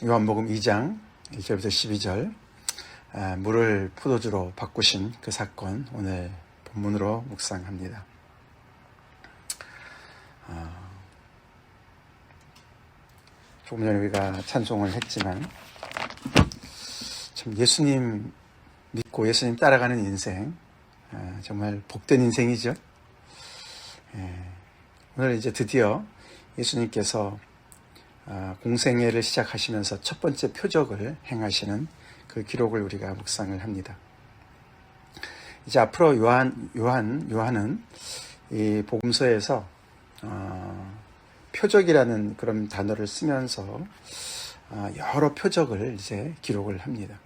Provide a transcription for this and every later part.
요한복음 2장 1절부터 12절 물을 포도주로 바꾸신 그 사건 오늘 본문으로 묵상합니다. 조금 전에 우리가 찬송을 했지만 참 예수님 믿고 예수님 따라가는 인생 정말 복된 인생이죠. 오늘 이제 드디어 예수님께서 공생애를 시작하시면서 첫 번째 표적을 행하시는 그 기록을 우리가 묵상을 합니다. 이제 앞으로 요한은 이 복음서에서 표적이라는 그런 단어를 쓰면서 여러 표적을 이제 기록을 합니다.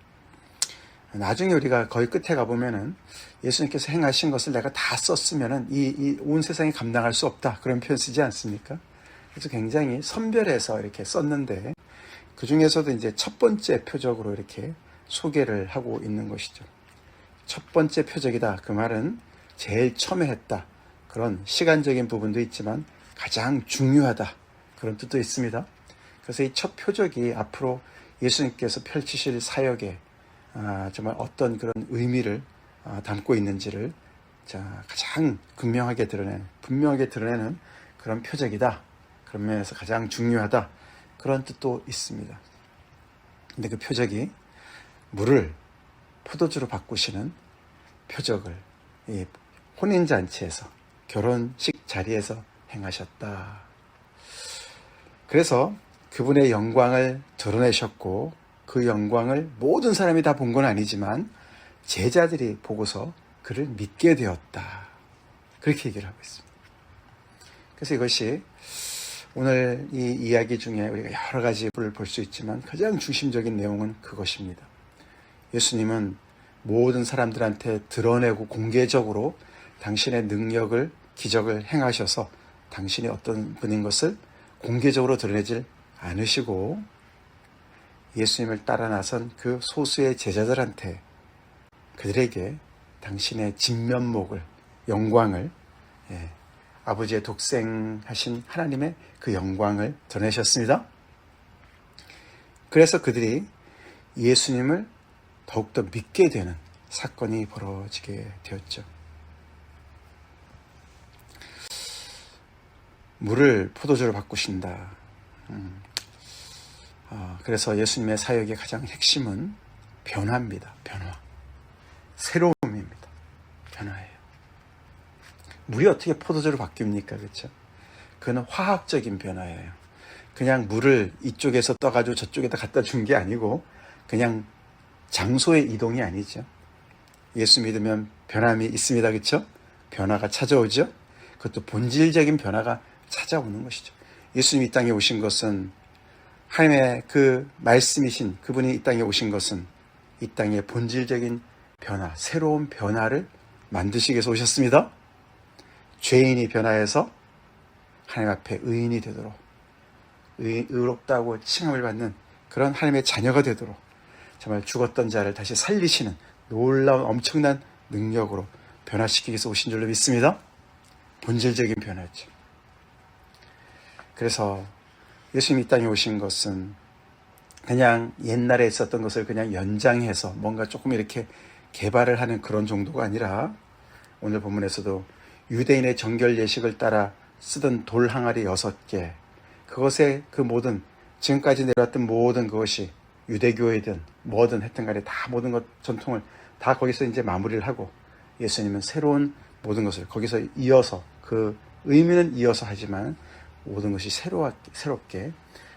나중에 우리가 거의 끝에 가보면은 예수님께서 행하신 것을 내가 다 썼으면은 이 온 세상이 감당할 수 없다. 그런 표현 쓰지 않습니까? 그래서 굉장히 선별해서 이렇게 썼는데 그 중에서도 이제 첫 번째 표적으로 이렇게 소개를 하고 있는 것이죠. 첫 번째 표적이다. 그 말은 제일 처음에 했다. 그런 시간적인 부분도 있지만 가장 중요하다. 그런 뜻도 있습니다. 그래서 이 첫 표적이 앞으로 예수님께서 펼치실 사역에 정말 어떤 그런 의미를 담고 있는지를 가장 분명하게 드러내는 그런 표적이다. 그런 면에서 가장 중요하다. 그런 뜻도 있습니다. 근데 그 표적이 물을 포도주로 바꾸시는 표적을 이 혼인잔치에서 결혼식 자리에서 행하셨다. 그래서 그분의 영광을 드러내셨고 그 영광을 모든 사람이 다 본 건 아니지만 제자들이 보고서 그를 믿게 되었다. 그렇게 얘기를 하고 있습니다. 그래서 이것이 오늘 이 이야기 중에 우리가 여러 가지를 볼 수 있지만 가장 중심적인 내용은 그것입니다. 예수님은 모든 사람들한테 드러내고 공개적으로 당신의 능력을, 기적을 행하셔서 당신이 어떤 분인 것을 공개적으로 드러내질 않으시고 예수님을 따라 나선 그 소수의 제자들한테 그들에게 당신의 진면목을, 영광을, 아버지의 독생하신 하나님의 그 영광을 드러내셨습니다. 그래서 그들이 예수님을 더욱더 믿게 되는 사건이 벌어지게 되었죠. 물을 포도주로 바꾸신다. 그래서 예수님의 사역의 가장 핵심은 변화입니다. 변화. 새로움입니다. 변화예요. 물이 어떻게 포도주로 바뀝니까? 그렇죠? 그건 화학적인 변화예요. 그냥 물을 이쪽에서 떠가지고 저쪽에다 갖다 준 게 아니고 그냥 장소의 이동이 아니죠. 예수 믿으면 변함이 있습니다. 그렇죠? 변화가 찾아오죠. 그것도 본질적인 변화가 찾아오는 것이죠. 예수님이 이 땅에 오신 것은 하나님의 그 말씀이신 그분이 이 땅에 오신 것은 이 땅의 본질적인 변화, 새로운 변화를 만드시기 위해서 오셨습니다. 죄인이 변화해서 하나님 앞에 의인이 되도록 의롭다고 칭함을 받는 그런 하나님의 자녀가 되도록 정말 죽었던 자를 다시 살리시는 놀라운 엄청난 능력으로 변화시키기 위해서 오신 줄로 믿습니다. 본질적인 변화죠. 그래서 예수님이 이 땅에 오신 것은 그냥 옛날에 있었던 것을 그냥 연장해서 뭔가 조금 이렇게 개발을 하는 그런 정도가 아니라 오늘 본문에서도 유대인의 정결 예식을 따라 쓰던 돌 항아리 6개, 그것에 그 모든 지금까지 내려왔던 모든 그것이 유대교회든 뭐든 했던 간에 다 모든 것 전통을 다 거기서 이제 마무리를 하고 예수님은 새로운 모든 것을 거기서 이어서 그 의미는 이어서 하지만 모든 것이 새롭게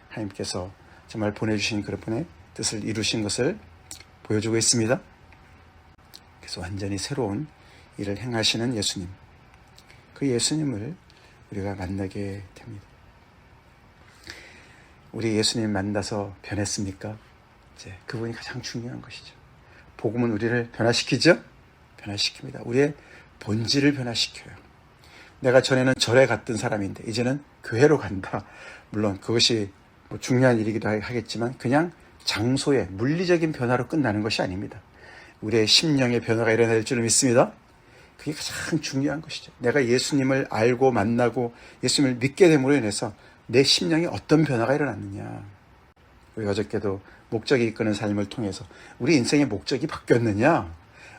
하나님께서 정말 보내주신 그분의 뜻을 이루신 것을 보여주고 있습니다. 그래서 완전히 새로운 일을 행하시는 예수님, 그 예수님을 우리가 만나게 됩니다. 우리 예수님 만나서 변했습니까? 이제 그분이 가장 중요한 것이죠. 복음은 우리를 변화시키죠? 변화시킵니다. 우리의 본질을 변화시켜요. 내가 전에는 절에 갔던 사람인데 이제는 교회로 간다. 물론 그것이 중요한 일이기도 하겠지만 그냥 장소의 물리적인 변화로 끝나는 것이 아닙니다. 우리의 심령의 변화가 일어날 줄을 믿습니다. 그게 가장 중요한 것이죠. 내가 예수님을 알고 만나고 예수님을 믿게 됨으로 인해서 내 심령에 어떤 변화가 일어났느냐. 우리 어저께도 목적이 이끄는 삶을 통해서 우리 인생의 목적이 바뀌었느냐,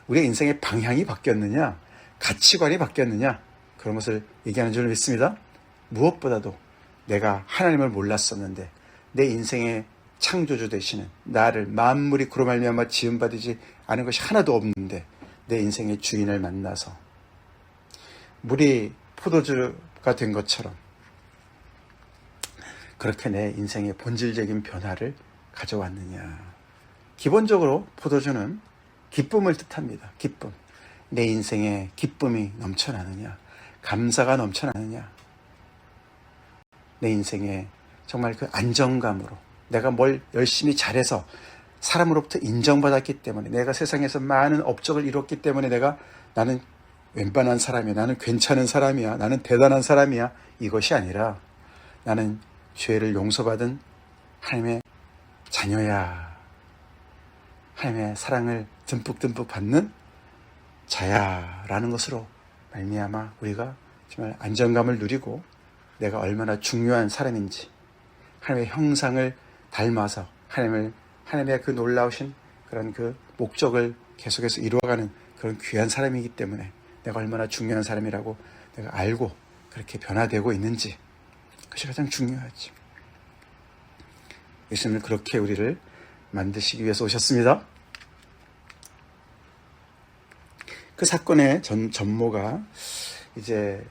우리 인생의 방향이 바뀌었느냐, 가치관이 바뀌었느냐, 그런 것을 얘기하는 줄 믿습니다. 무엇보다도 내가 하나님을 몰랐었는데 내 인생의 창조주 되시는 나를, 만물이 그로 말미암아 지음받지 않은 것이 하나도 없는데 내 인생의 주인을 만나서 물이 포도주가 된 것처럼 그렇게 내 인생의 본질적인 변화를 가져왔느냐. 기본적으로 포도주는 기쁨을 뜻합니다. 기쁨. 내 인생에 기쁨이 넘쳐나느냐, 감사가 넘쳐나느냐, 내 인생에 정말 그 안정감으로 내가 뭘 열심히 잘해서 사람으로부터 인정받았기 때문에, 내가 세상에서 많은 업적을 이뤘기 때문에 나는 웬만한 사람이야, 나는 괜찮은 사람이야, 나는 대단한 사람이야, 이것이 아니라 나는 죄를 용서받은 하나님의 자녀야, 하나님의 사랑을 듬뿍듬뿍 받는 자야 라는 것으로 말미암아 우리가 정말 안정감을 누리고 내가 얼마나 중요한 사람인지, 하나님의 형상을 닮아서 하나님의 그 놀라우신 그런 그 목적을 계속해서 이루어가는 그런 귀한 사람이기 때문에 내가 얼마나 중요한 사람이라고 내가 알고 그렇게 변화되고 있는지, 그것이 가장 중요하죠. 예수님은 그렇게 우리를 만드시기 위해서 오셨습니다. 그 사건의 전모가 이제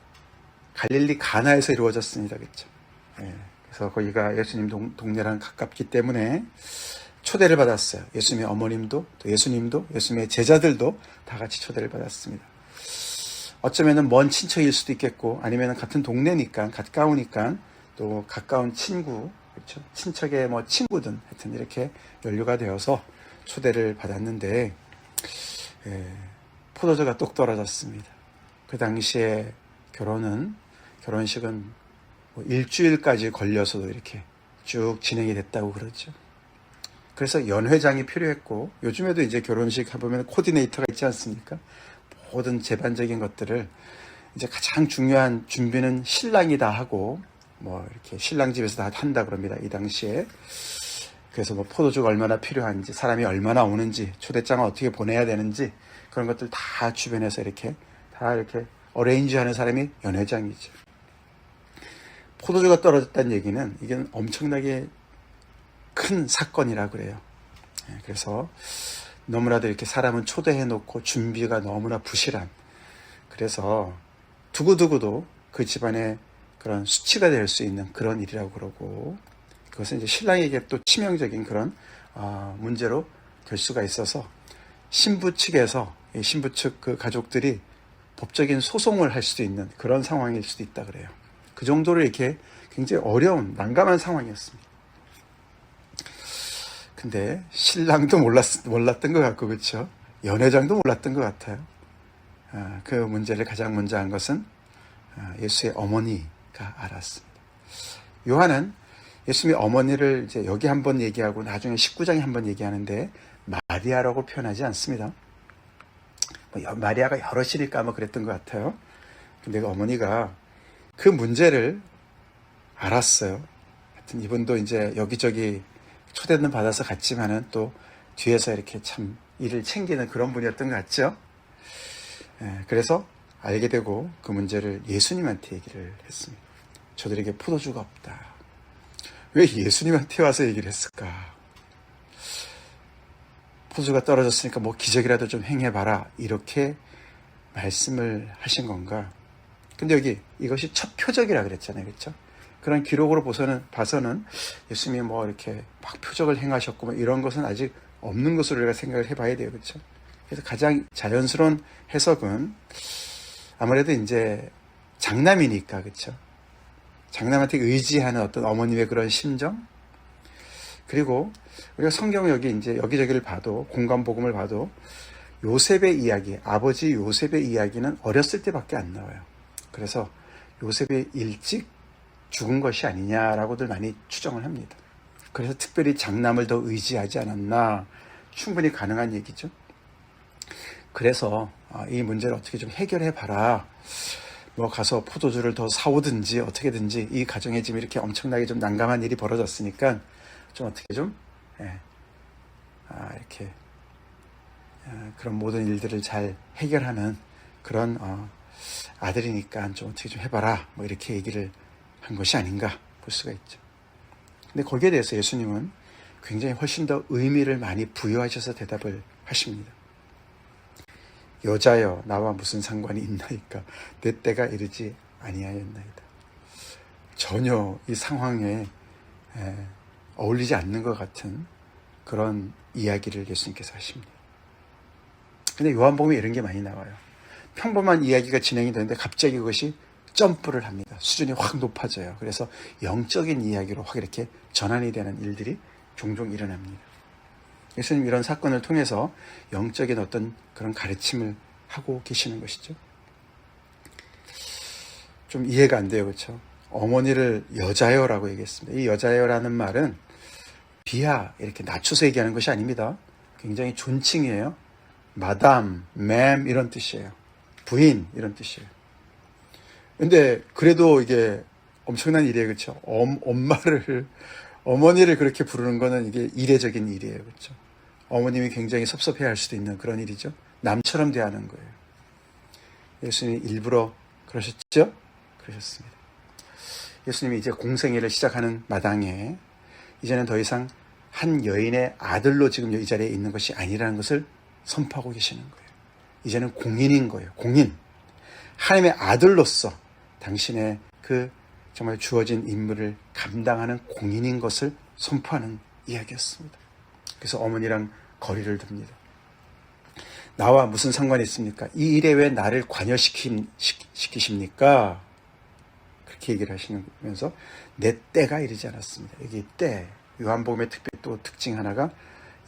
갈릴리 가나에서 이루어졌습니다. 그렇죠? 예, 그래서 거기가 예수님 동네랑 가깝기 때문에 초대를 받았어요. 예수님의 어머님도, 또 예수님도, 예수님의 제자들도 다 같이 초대를 받았습니다. 어쩌면은 먼 친척일 수도 있겠고, 아니면 같은 동네니까, 가까우니까, 또 가까운 친구, 그렇죠? 친척의 뭐 친구든, 하여튼 이렇게 연류가 되어서 초대를 받았는데, 포도주가 똑 떨어졌습니다. 그 당시에 결혼식은 뭐 일주일까지 걸려서도 이렇게 쭉 진행이 됐다고 그러죠. 그래서 연회장이 필요했고, 요즘에도 이제 결혼식 해보면 코디네이터가 있지 않습니까? 모든 제반적인 것들을 이제 가장 중요한 준비는 신랑이 다 하고, 뭐 이렇게 신랑 집에서 다 한다 그럽니다. 이 당시에. 그래서 뭐 포도주가 얼마나 필요한지, 사람이 얼마나 오는지, 초대장을 어떻게 보내야 되는지, 그런 것들 다 주변에서 이렇게 어레인지 하는 사람이 연회장이죠. 포도주가 떨어졌다는 얘기는 이게 엄청나게 큰 사건이라 그래요. 그래서 너무나도 이렇게 사람은 초대해 놓고 준비가 너무나 부실한, 그래서 두고두고도 그 집안의 그런 수치가 될 수 있는 그런 일이라고 그러고, 그것은 이제 신랑에게 또 치명적인 그런 문제로 될 수가 있어서 신부 측에서, 신부 측 그 가족들이 법적인 소송을 할 수도 있는 그런 상황일 수도 있다 그래요. 그 정도로 이렇게 굉장히 어려운 난감한 상황이었습니다. 근데 신랑도 몰랐던 것 같고, 그렇죠? 연회장도 몰랐던 것 같아요. 그 문제를 가장 먼저 한 것은 예수의 어머니가 알았습니다. 요한은 예수님의 어머니를 이제 여기 한번 얘기하고 나중에 19장에 한번 얘기하는데 마리아라고 표현하지 않습니다. 마리아가 여럿이니까 아마 그랬던 것 같아요. 근데 그 어머니가 그 문제를 알았어요. 하여튼 이분도 이제 여기저기 초대는 받아서 갔지만은 또 뒤에서 이렇게 참 일을 챙기는 그런 분이었던 것 같죠. 그래서 알게 되고 그 문제를 예수님한테 얘기를 했습니다. 저들에게 포도주가 없다. 왜 예수님한테 와서 얘기를 했을까? 포도주가 떨어졌으니까 뭐 기적이라도 좀 행해봐라, 이렇게 말씀을 하신 건가? 근데 여기 이것이 첫 표적이라 그랬잖아요. 그렇죠? 그런 기록으로 봐서는 예수님이 뭐 이렇게 막 표적을 행하셨고 뭐 이런 것은 아직 없는 것으로 우리가 생각을 해봐야 돼요. 그렇죠? 그래서 가장 자연스러운 해석은 아무래도 이제 장남이니까, 그렇죠? 장남한테 의지하는 어떤 어머님의 그런 심정, 그리고 우리가 성경 이제 여기저기를 봐도, 공간복음을 봐도 요셉의 이야기, 아버지 요셉의 이야기는 어렸을 때밖에 안 나와요. 그래서 요셉이 일찍 죽은 것이 아니냐라고들 많이 추정을 합니다. 그래서 특별히 장남을 더 의지하지 않았나, 충분히 가능한 얘기죠. 그래서 이 문제를 어떻게 좀 해결해 봐라, 뭐 가서 포도주를 더 사오든지 어떻게든지, 이 가정에 지금 이렇게 엄청나게 좀 난감한 일이 벌어졌으니까 좀 어떻게 좀 예, 이렇게 그런 모든 일들을 잘 해결하는 그런 아들이니까 좀 어떻게 좀 해봐라 뭐 이렇게 얘기를 한 것이 아닌가 볼 수가 있죠. 근데 거기에 대해서 예수님은 굉장히 훨씬 더 의미를 많이 부여하셔서 대답을 하십니다. 여자여 나와 무슨 상관이 있나이까 내 때가 이르지 아니하였나이다. 전혀 이 상황에 어울리지 않는 것 같은 그런 이야기를 예수님께서 하십니다. 근데 요한복음에 이런 게 많이 나와요. 평범한 이야기가 진행이 되는데 갑자기 그것이 점프를 합니다. 수준이 확 높아져요. 그래서 영적인 이야기로 확 이렇게 전환이 되는 일들이 종종 일어납니다. 예수님 이런 사건을 통해서 영적인 어떤 그런 가르침을 하고 계시는 것이죠. 좀 이해가 안 돼요. 그렇죠? 어머니를 여자여라고 얘기했습니다. 이 여자여라는 말은 비하 이렇게 낮춰서 얘기하는 것이 아닙니다. 굉장히 존칭이에요. 마담, 맴 이런 뜻이에요. 부인 이런 뜻이에요. 근데 그래도 이게 엄청난 일이에요. 그렇죠? 어머니를 그렇게 부르는 거는 이게 이례적인 일이에요. 그렇죠? 어머님이 굉장히 섭섭해 할 수도 있는 그런 일이죠. 남처럼 대하는 거예요. 예수님이 일부러 그러셨죠? 그러셨습니다. 예수님이 이제 공생애를 시작하는 마당에 이제는 더 이상 한 여인의 아들로 지금 이 자리에 있는 것이 아니라는 것을 선포하고 계시는 거예요. 이제는 공인인 거예요. 공인. 하나님의 아들로서 당신의 그 정말 주어진 임무를 감당하는 공인인 것을 선포하는 이야기였습니다. 그래서 어머니랑 거리를 둡니다. 나와 무슨 상관이 있습니까? 이 일에 왜 나를 관여시키십니까? 그렇게 얘기를 하시면서 내 때가 이르지 않았습니다. 여기 때, 요한복음의 특별히 또 특징 하나가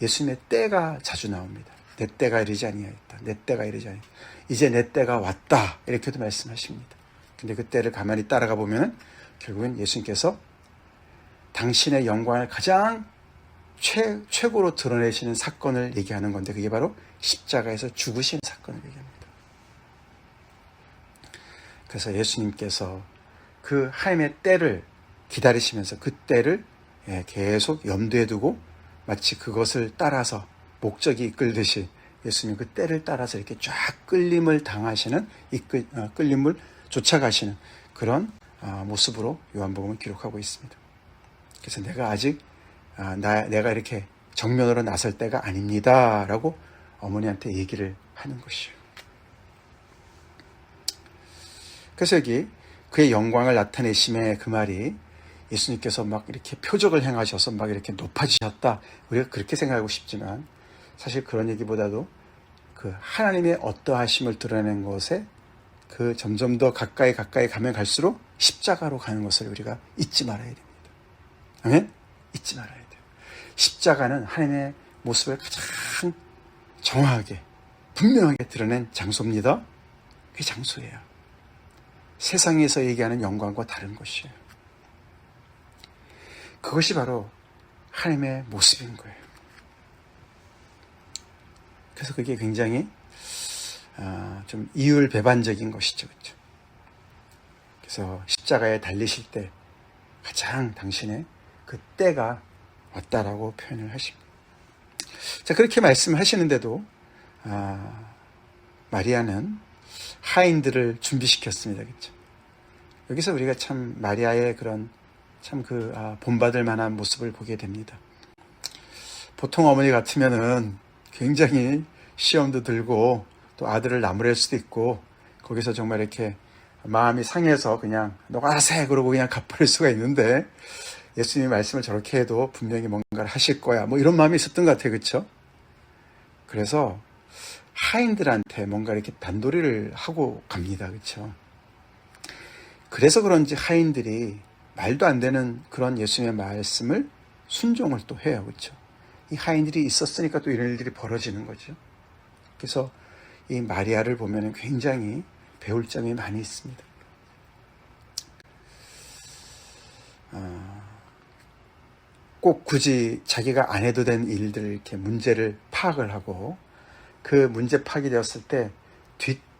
예수님의 때가 자주 나옵니다. 내 때가 이르지 아니하였다. 내 때가 이르지 아니하였다. 이제 내 때가 왔다. 이렇게도 말씀하십니다. 근데 그 때를 가만히 따라가 보면 결국엔 예수님께서 당신의 영광을 가장 최고로 드러내시는 사건을 얘기하는 건데 그게 바로 십자가에서 죽으신 사건을 얘기합니다. 그래서 예수님께서 그 하나님의 때를 기다리시면서 그 때를 계속 염두에 두고 마치 그것을 따라서 목적이 이끌듯이 예수님 그 때를 따라서 이렇게 쫙 끌림을 당하시는 끌림을 쫓아가시는 그런 모습으로 요한복음을 기록하고 있습니다. 그래서 내가 아직 내가 이렇게 정면으로 나설 때가 아닙니다 라고 어머니한테 얘기를 하는 것이에요. 그래서 여기 그의 영광을 나타내심의 그 말이 예수님께서 막 이렇게 표적을 행하셔서 막 이렇게 높아지셨다 우리가 그렇게 생각하고 싶지만 사실 그런 얘기보다도 그 하나님의 어떠하심을 드러내는 것에 그 점점 더 가까이 가면 갈수록 십자가로 가는 것을 우리가 잊지 말아야 됩니다. 아멘? 잊지 말아야 돼요. 십자가는 하나님의 모습을 가장 정확하게 분명하게 드러낸 장소입니다. 그게 장소예요. 세상에서 얘기하는 영광과 다른 것이에요. 그것이 바로 하나님의 모습인 거예요. 그래서 그게 굉장히 좀 이율배반적인 것이죠. 그렇죠? 그래서 십자가에 달리실 때 가장 당신의 그 때가 왔다라고 표현을 하십니다. 자, 그렇게 말씀하시는데도 마리아는 하인들을 준비시켰습니다. 그렇죠? 여기서 우리가 참 마리아의 그런 참 본받을 만한 모습을 보게 됩니다. 보통 어머니 같으면은 굉장히 시험도 들고 또 아들을 나무랄 수도 있고 거기서 정말 이렇게 마음이 상해서 그냥 너가 알아서 해 그러고 그냥 갚을 수가 있는데 예수님이 말씀을 저렇게 해도 분명히 뭔가를 하실 거야 뭐 이런 마음이 있었던 것 같아요. 그렇죠? 그래서 하인들한테 뭔가 이렇게 단도리를 하고 갑니다. 그렇죠? 그래서 그런지 하인들이 말도 안 되는 그런 예수님의 말씀을 순종을 또 해요. 그렇죠? 이 하인들이 있었으니까 또 이런 일들이 벌어지는 거죠. 그래서 이 마리아를 보면 굉장히 배울 점이 많이 있습니다. 꼭 굳이 자기가 안 해도 된 일들을 이렇게 문제를 파악을 하고 그 문제 파악이 되었을 때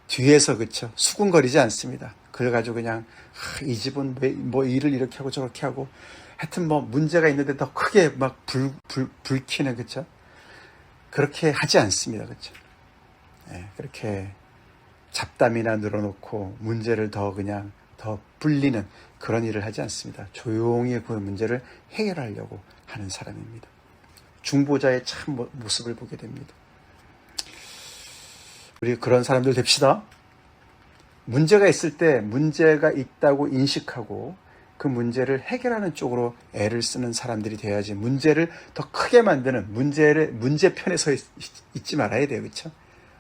뒤에서 그쵸 수군거리지 않습니다. 그걸 가지고 그냥 이 집은 뭐 일을 이렇게 하고 저렇게 하고 하여튼 뭐 문제가 있는데 더 크게 막 불키는, 그쵸? 그렇게 하지 않습니다. 그쵸? 예, 그렇게 잡담이나 늘어놓고 문제를 더 그냥 더 불리는 그런 일을 하지 않습니다. 조용히 그 문제를 해결하려고 하는 사람입니다. 중보자의 참 모습을 보게 됩니다. 우리 그런 사람들 됩시다. 문제가 있을 때 문제가 있다고 인식하고 그 문제를 해결하는 쪽으로 애를 쓰는 사람들이 돼야지, 문제를 더 크게 만드는 문제편에 서 있지 말아야 돼요. 그렇죠?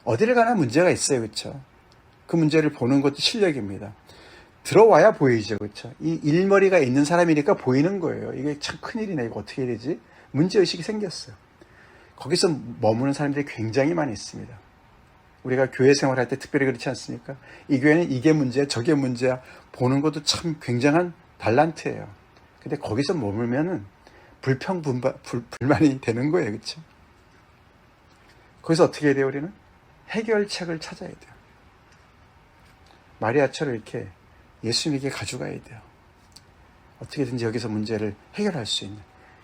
어디를 가나 문제가 있어요. 그렇죠? 그 문제를 보는 것도 실력입니다. 들어와야 보이죠. 그렇죠? 이 일머리가 있는 사람이니까 보이는 거예요. 이게 참 큰일이네. 이거 어떻게 해야 되지? 문제의식이 생겼어요. 거기서 머무는 사람들이 굉장히 많이 있습니다. 우리가 교회 생활할 때 특별히 그렇지 않습니까? 이 교회는 이게 문제야, 저게 문제야 보는 것도 참 굉장한 달란트예요. 근데 거기서 머물면은 불만이 되는 거예요. 그렇죠? 거기서 어떻게 해야 돼요? 우리는 해결책을 찾아야 돼요. 마리아처럼 이렇게 예수님에게 가져가야 돼요. 어떻게든지 여기서 문제를 해결할 수 있는,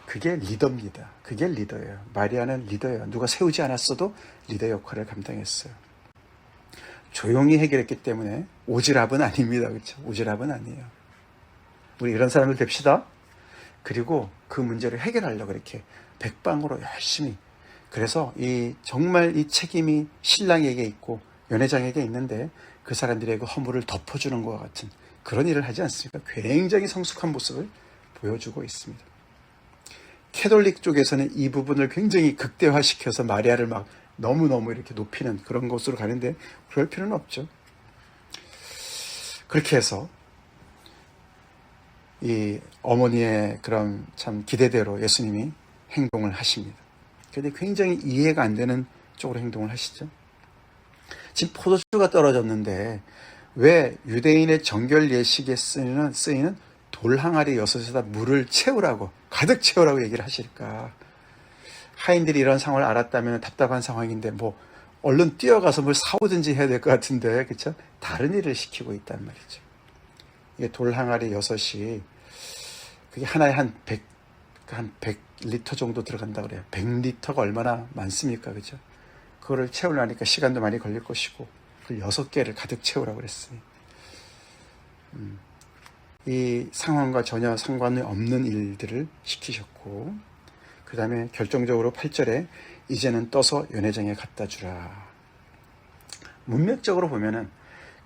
그게 리더입니다. 그게 리더예요. 마리아는 리더예요. 누가 세우지 않았어도 리더 역할을 감당했어요. 조용히 해결했기 때문에 오지랖은 아닙니다. 그렇죠? 오지랖은 아니에요. 우리 이런 사람들 됩시다. 그리고 그 문제를 해결하려고 이렇게 백방으로 열심히. 그래서 정말 이 책임이 신랑에게 있고 연회장에게 있는데 그 사람들의 그 허물을 덮어주는 것과 같은 그런 일을 하지 않습니까? 굉장히 성숙한 모습을 보여주고 있습니다. 캐톨릭 쪽에서는 이 부분을 굉장히 극대화시켜서 마리아를 막 너무너무 이렇게 높이는 그런 곳으로 가는데 그럴 필요는 없죠. 그렇게 해서 이 어머니의 그런 참 기대대로 예수님이 행동을 하십니다. 그런데 굉장히 이해가 안 되는 쪽으로 행동을 하시죠. 지금 포도주가 떨어졌는데 왜 유대인의 정결 예식에 쓰이는 돌 항아리 6에다 물을 채우라고, 가득 채우라고 얘기를 하실까? 하인들이 이런 상황을 알았다면 답답한 상황인데 뭐 얼른 뛰어가서 뭘 사오든지 해야 될 것 같은데, 그렇죠? 다른 일을 시키고 있단 말이죠. 이게 돌 항아리 6이 그게 하나에 한 100리터 정도 들어간다 그래요. 100리터가 얼마나 많습니까? 그죠? 그거를 채우려니까 시간도 많이 걸릴 것이고, 그걸 6개를 가득 채우라고 그랬으니. 이 상황과 전혀 상관이 없는 일들을 시키셨고, 그 다음에 결정적으로 8절에 이제는 떠서 연회장에 갖다 주라. 문맥적으로 보면은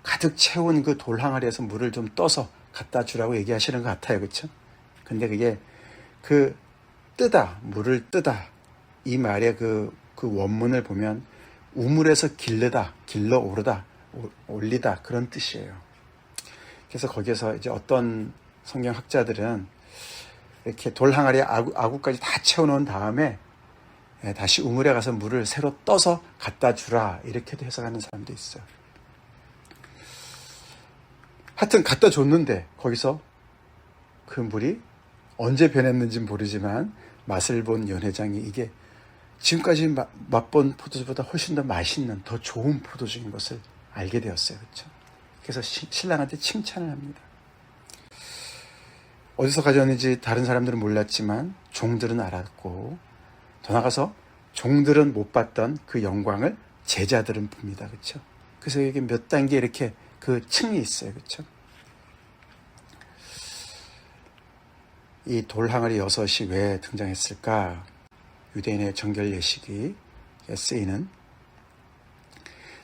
가득 채운 그 돌 항아리에서 물을 좀 떠서 갖다 주라고 얘기하시는 것 같아요. 그렇죠? 근데 그게 그 뜨다, 물을 뜨다, 이 말의 그 원문을 보면 우물에서 길르다, 길러 오르다, 올리다, 그런 뜻이에요. 그래서 거기에서 이제 어떤 성경학자들은 이렇게 돌 항아리에 아구까지 다 채워놓은 다음에 다시 우물에 가서 물을 새로 떠서 갖다 주라, 이렇게도 해석하는 사람도 있어요. 하여튼 갖다 줬는데 거기서 그 물이 언제 변했는지는 모르지만 맛을 본 연회장이 이게 지금까지 맛본 포도주보다 훨씬 더 맛있는, 더 좋은 포도주인 것을 알게 되었어요. 그렇죠? 그래서 신랑한테 칭찬을 합니다. 어디서 가져왔는지 다른 사람들은 몰랐지만 종들은 알았고, 더 나가서 종들은 못 봤던 그 영광을 제자들은 봅니다. 그렇죠? 그래서 이게 몇 단계 이렇게 그 층이 있어요. 그렇죠? 이 돌 항아리 6이 왜 등장했을까? 유대인의 정결 예식이 쓰이는,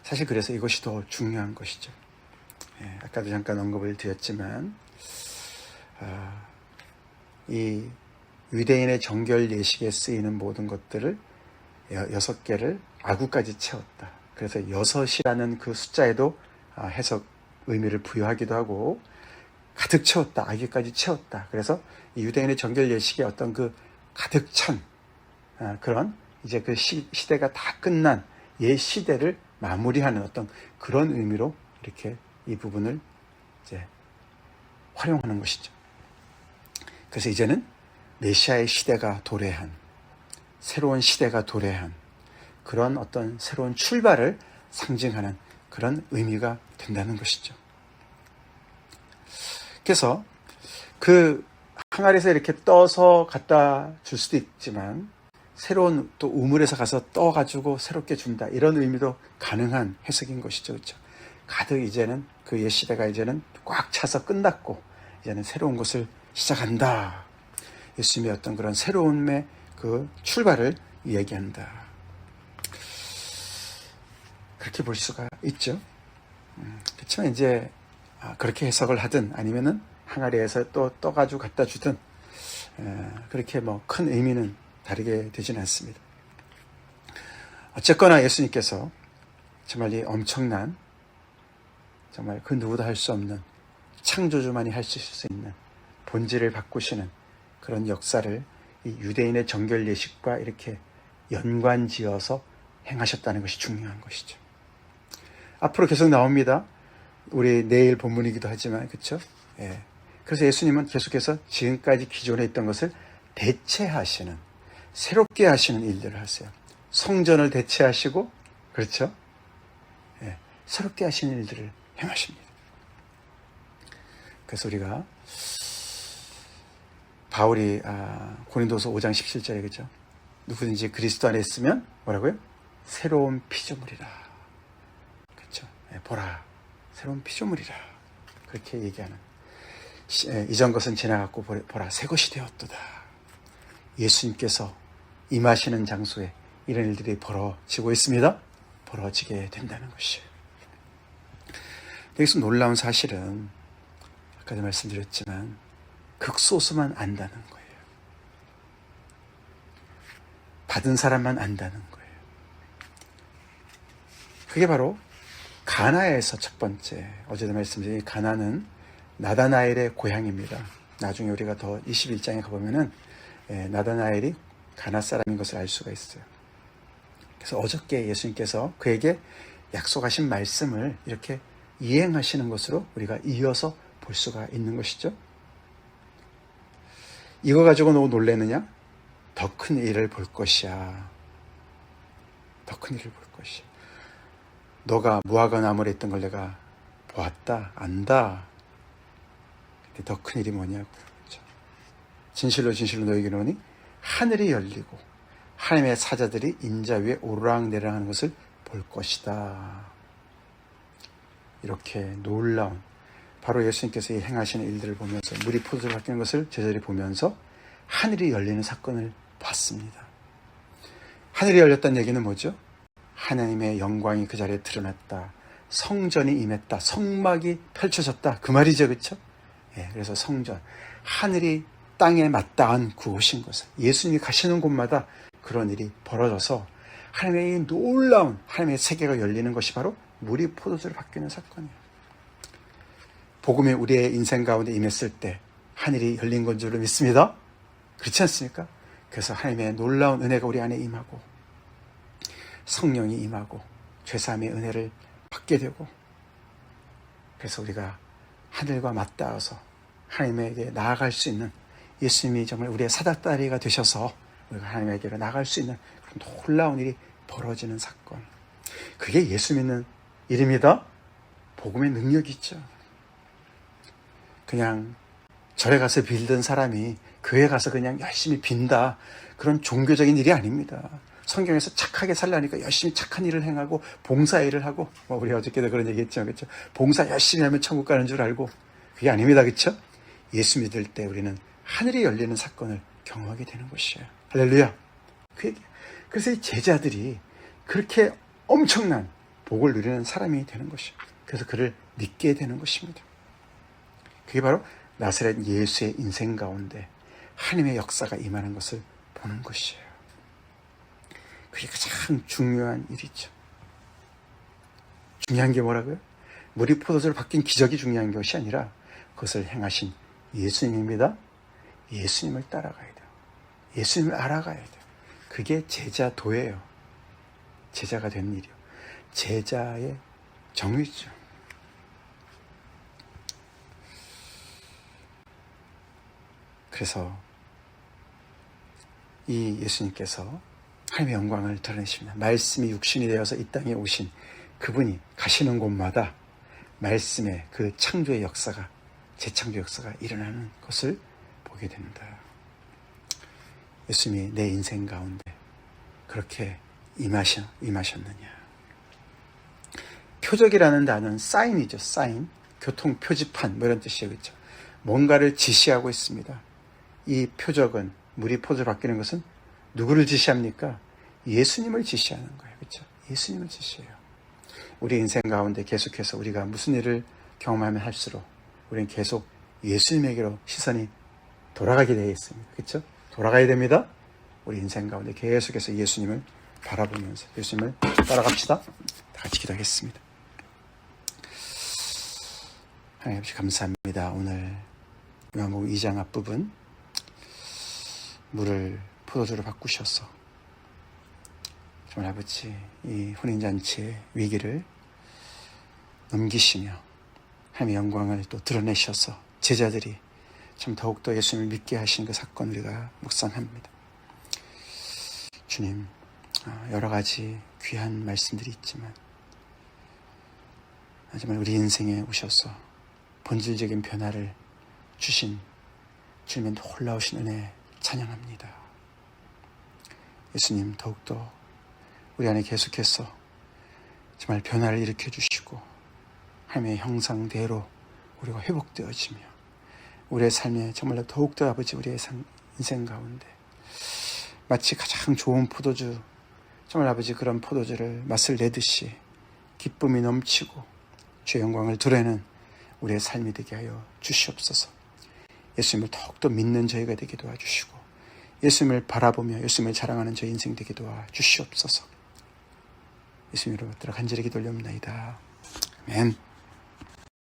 사실 그래서 이것이 더 중요한 것이죠. 아까도 잠깐 언급을 드렸지만 이 유대인의 정결 예식에 쓰이는 모든 것들을 6개를 아구까지 채웠다. 그래서 6이라는 그 숫자에도 해석 의미를 부여하기도 하고, 가득 채웠다, 아기까지 채웠다. 그래서 이 유대인의 정결 예식의 어떤 그 가득 찬 그런 이제 그 시대가 다 끝난 옛 시대를 마무리하는 어떤 그런 의미로 이렇게 이 부분을 이제 활용하는 것이죠. 그래서 이제는 메시아의 시대가 도래한, 새로운 시대가 도래한 그런 어떤 새로운 출발을 상징하는 그런 의미가 된다는 것이죠. 그래서 그 항아리에서 이렇게 떠서 갖다 줄 수도 있지만 새로운 또 우물에서 가서 떠가지고 새롭게 준다, 이런 의미도 가능한 해석인 것이죠. 그렇죠? 가득 이제는 그 옛 시대가 이제는 꽉 차서 끝났고 이제는 새로운 것을 시작한다. 예수님의 어떤 그런 새로움의 그 출발을 얘기한다. 그렇게 볼 수가 있죠. 그렇지만 이제 그렇게 해석을 하든 아니면은 항아리에서 또 떠가지고 갖다 주든 그렇게 뭐 큰 의미는 다르게 되지는 않습니다. 어쨌거나 예수님께서 정말 이 엄청난, 정말 그 누구도 할 수 없는, 창조주만이 할 수 있는 본질을 바꾸시는 그런 역사를 이 유대인의 정결 예식과 이렇게 연관지어서 행하셨다는 것이 중요한 것이죠. 앞으로 계속 나옵니다. 우리 내일 본문이기도 하지만, 그렇죠? 예. 그래서 예수님은 계속해서 지금까지 기존에 있던 것을 대체하시는, 새롭게 하시는 일들을 하세요. 성전을 대체하시고, 그렇죠? 예. 새롭게 하시는 일들을 행하십니다. 그래서 우리가 바울이 고린도서 5장 17절에 그죠? 누구든지 그리스도 안에 있으면 뭐라고요? 새로운 피조물이라. 그렇죠? 보라, 새로운 피조물이라. 그렇게 얘기하는. 이전 것은 지나갔고 보라, 새 것이 되었도다. 예수님께서 임하시는 장소에 이런 일들이 벌어지고 있습니다. 벌어지게 된다는 것이에요. 여기서 놀라운 사실은 아까도 말씀드렸지만 극소수만 안다는 거예요. 받은 사람만 안다는 거예요. 그게 바로 가나에서 첫 번째, 어제도 말씀드린 가나는 나다나엘의 고향입니다. 나중에 우리가 더 21장에 가보면은 나다나엘이 가나 사람인 것을 알 수가 있어요. 그래서 어저께 예수님께서 그에게 약속하신 말씀을 이렇게 이행하시는 것으로 우리가 이어서 볼 수가 있는 것이죠. 이거 가지고 너무 놀라느냐? 더 큰 일을 볼 것이야. 더 큰 일을 볼 것이야. 너가 무화과 나무에 있던 걸 내가 보았다, 안다. 근데 더 큰 일이 뭐냐고. 그렇죠? 진실로 진실로 너에게 이르노니 하늘이 열리고 하나님의 사자들이 인자 위에 오르락내리락 하는 것을 볼 것이다. 이렇게 놀라운, 바로 예수님께서 행하시는 일들을 보면서 물이 포도주로 바뀌는 것을 제자들이 보면서 하늘이 열리는 사건을 봤습니다. 하늘이 열렸다는 얘기는 뭐죠? 하나님의 영광이 그 자리에 드러났다. 성전이 임했다. 성막이 펼쳐졌다. 그 말이죠. 그렇죠? 예, 그래서 성전, 하늘이 땅에 맞닿은 그곳인 것은 예수님이 가시는 곳마다 그런 일이 벌어져서 하나님의 이 놀라운 하나님의 세계가 열리는 것이 바로 물이 포도주로 바뀌는 사건이에요. 복음이 우리의 인생 가운데 임했을 때 하늘이 열린 건 줄로 믿습니다. 그렇지 않습니까? 그래서 하나님의 놀라운 은혜가 우리 안에 임하고 성령이 임하고 죄사함의 은혜를 받게 되고, 그래서 우리가 하늘과 맞닿아서 하나님에게 나아갈 수 있는, 예수님이 정말 우리의 사닥다리가 되셔서 우리가 하나님에게로 나아갈 수 있는 그런 놀라운 일이 벌어지는 사건. 그게 예수 믿는 일입니다. 복음의 능력이죠. 그냥 절에 가서 빌던 사람이 교회 가서 그냥 열심히 빈다, 그런 종교적인 일이 아닙니다. 성경에서 착하게 살라니까 열심히 착한 일을 행하고 봉사일을 하고, 우리 어저께도 그런 얘기 했죠. 그렇죠? 봉사 열심히 하면 천국 가는 줄 알고, 그게 아닙니다. 그렇죠? 예수 믿을 때 우리는 하늘이 열리는 사건을 경험하게 되는 것이에요. 할렐루야. 그래서 이 제자들이 그렇게 엄청난 복을 누리는 사람이 되는 것이에요. 그래서 그를 믿게 되는 것입니다. 그게 바로 나사렛 예수의 인생 가운데 하나님의 역사가 임하는 것을 보는 것이에요. 그게 가장 중요한 일이죠. 중요한 게 뭐라고요? 물이 포도주로 바뀐 기적이 중요한 것이 아니라 그것을 행하신 예수님입니다. 예수님을 따라가야 돼요. 예수님을 알아가야 돼요. 그게 제자도예요. 제자가 되는 일이요. 제자의 정의죠. 그래서 이 예수님께서 하나님의 영광을 드러내십니다. 말씀이 육신이 되어서 이 땅에 오신 그분이 가시는 곳마다 말씀의 그 창조의 역사가, 재창조 역사가 일어나는 것을 보게 된다. 예수님이 내 인생 가운데 그렇게 임하셨느냐. 표적이라는 단어는 사인이죠. 사인. 교통 표지판 뭐 이런 뜻이에요. 그렇죠? 뭔가를 지시하고 있습니다. 이 표적은 물이 포도로 바뀌는 것은 누구를 지시합니까? 예수님을 지시하는 거예요. 그렇죠? 예수님을 지시해요. 우리 인생 가운데 계속해서 우리가 무슨 일을 경험하면 할수록 우리는 계속 예수님에게로 시선이 돌아가게 되어 있습니다. 그렇죠? 돌아가야 됩니다. 우리 인생 가운데 계속해서 예수님을 바라보면서 예수님을 따라갑시다. 다 같이 기도하겠습니다. 하나님 아버지 감사합니다. 오늘 요한복음 2장 앞부분 물을 포도주로 바꾸셔서 정말 아버지 이 혼인잔치의 위기를 넘기시며 하나님의 영광을 또 드러내셔서 제자들이 참 더욱더 예수님을 믿게 하신 그 사건 우리가 묵상합니다. 주님, 여러 가지 귀한 말씀들이 있지만 정말 우리 인생에 오셔서 본질적인 변화를 주신 주님의 놀라우신 은혜 찬양합니다. 예수님 더욱더 우리 안에 계속해서 정말 변화를 일으켜 주시고 하나님의 형상대로 우리가 회복되어지며 우리의 삶에 정말로 더욱더 아버지 우리의 인생 가운데 마치 가장 좋은 포도주 정말 아버지 그런 포도주를 맛을 내듯이 기쁨이 넘치고 주의 영광을 드러내는 우리의 삶이 되게 하여 주시옵소서. 예수님을 더욱더 믿는 저희가 되게 도와주시고 예수님을 바라보며 예수님을 자랑하는 저희 인생 되게 도와주시옵소서. 예수님으로 간절히 기도 올려옵나이다. 아멘.